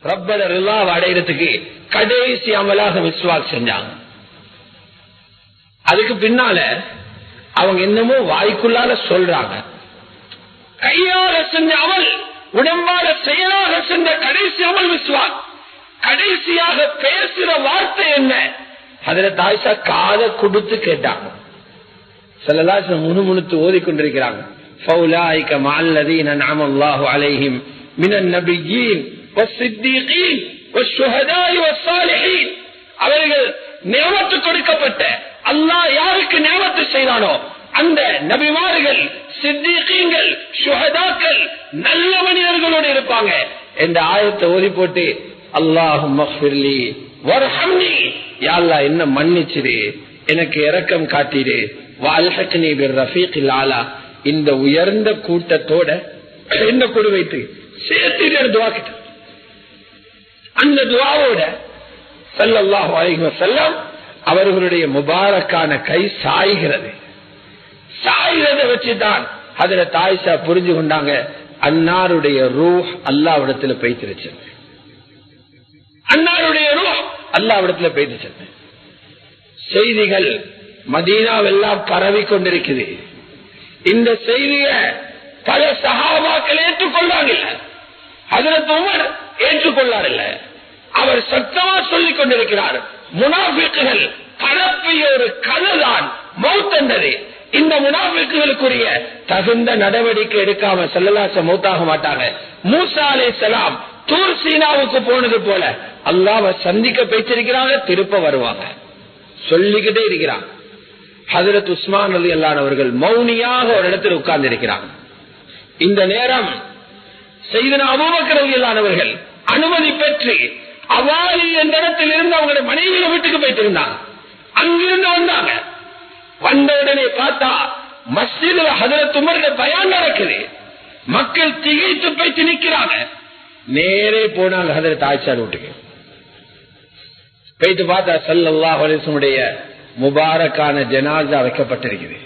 ரப்பட ரிலாவை அடையிறதுக்கு கடைசி அமலாக மிஸ்வாக் செஞ்சாங்க. அதுக்கு பின்னால அவங்க என்னமோ வாய்க்குள்ளால சொல்றாங்க, கையால செஞ்ச அமல், உடம்பால செயலாக செஞ்ச கடைசி அமல் மிஸ்வாக். கடைசியாக பேசுற வார்த்தை என்ன? ஹஜ்ரத் ஆயிஷா காதை கொடுத்து கேட்டாங்க. ஸல்லல்லாஹு அலைஹி முணுமுணுத்து ஓதிக்கொண்டிருக்கிறாங்க, ஃபௌலாயிக மஅல்லதீன அன்அமல்லாஹு அலைஹிம் மினன் நபிய்யீன் வஸ்ஸித்தீகீன் வஷ்ஷுஹதாஇ வஸ்ஸாலிஹீன். அவர்கள் நியமத்து கொடுக்கப்பட்ட, அல்லாஹ் யாருக்கு நியமத்து செய்தானோ அந்த நபிமார்கள், சித்தீகீன்கள், ஷுஹதாக்கள், நல்ல மனிதர்களோடு இருப்பாங்க என்ற ஆயத்தை ஓதி போட்டு, அல்லாஹும்ம ஃபிர்லி வர்ஹம்னி, யா அல்லாஹ் என்ன மன்னிச்சிரு, எனக்கு இரக்கம் காட்டிடு, வஅல்ஹக்னி பிர்ரஃபீகில் ஆலா, இந்த உயர்ந்த கூட்டத்தோட என்ன கொடு வைத்து சேர்த்து துஆ கிட்ட. அந்த துஆவோட ஸல்லல்லாஹு அலைஹி வஸல்லம் அவர்களுடைய முபாரக்கான கை சாய்கிறது. சாய்கிறதை வச்சுதான் ஹஜ்ரத் ஆயிஷா புரிஞ்சு கொண்டாங்க, அன்னாருடைய ரூஹ் அல்லாஹ்விடத்தில் போய்த்திருச்சு. அன்னாருடைய ரூஹ் அல்லாஹ்விடத்தில் போய்த்திருச்சு. செய்திகள் மதீனாவெல்லாம் பரவி கொண்டிருக்குது. இந்த செய்தியை பல சஹாபாக்கள் ஏற்றுக்கொள்றாங்க. ஹஜ்ரத் உமர் ஏற்றுக்கொள்ளார். அவர் சத்தமா சொல்லிக் கொண்டிருக்கிறார், முனாஃபிக்குகள் பரப்பிய ஒரு கதைதான் மௌத் என்றது. இந்த முனாஃபிக்குகளுக்குரிய தகுந்த நடவடிக்கை எடுக்காம ஸல்லல்லாஹு அலைஹி மௌத்தாக மாட்டாங்க. மூசா அலைஹிஸ்ஸலாம் தூர் சீனாவுக்கு போனது போல அல்லாஹ்வை சந்திக்க பேசிருக்கிறாங்க, திருப்ப வருவாங்க சொல்லிக்கிட்டே இருக்கிறாங்க. ஹஜ்ரத் உஸ்மான் ரலியல்லாஹு அவர்கள் மௌனியாக ஒரு இடத்தில் உட்கார்ந்து இருக்கிறாங்க. இந்த நேரம் சையதுனா அபூபக்கர் ரலியல்லாஹு அவர்கள் அனுமதி பெற்று அவாலி என்ற இடத்தில் இருந்து அவங்களுடைய மனைவியை வீட்டுக்கு போயிட்டு இருந்தாங்க. அங்கிருந்து வந்தாங்க. வந்த உடனே பார்த்தா மஸ்ஜிதுல ஹஜ்ரத் உமருடைய பயான் நடக்குது. மக்கள் திகைத்து போயிட்டு நிக்கிறாங்க. நேரே போனாங்க ஹஜ்ரத் ஆயிஷா வீட்டுக்கு. போயிட்டு பார்த்தா ஸல்லல்லாஹு அலைஹி வஸல்லம் முபாரக்கான ஜனாஸா வைக்கப்பட்டிருக்கிறது.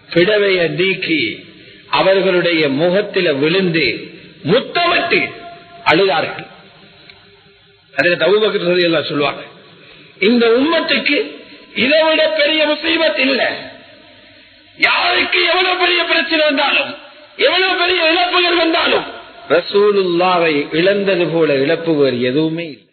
பிடவையை நீக்கி அவர்களுடைய முகத்தில விழுந்து முத்தமிட்டு அழுதார்கள். ஹஜ்ரத் அபூபக்கர் ரலியல்லாஹு சொல்வாங்க, இந்த உம்மத்துக்கு இதை விட பெரிய முசீபத் இல்லை. யாருக்கு எவ்வளவு பெரிய பிரச்சனை வந்தாலும், எவ்வளவு பெரிய இழப்புகள் வந்தாலும், ரசூலுல்லாஹ்வை இழந்தது போல இழப்பு வேறு எதுவுமே இல்லை.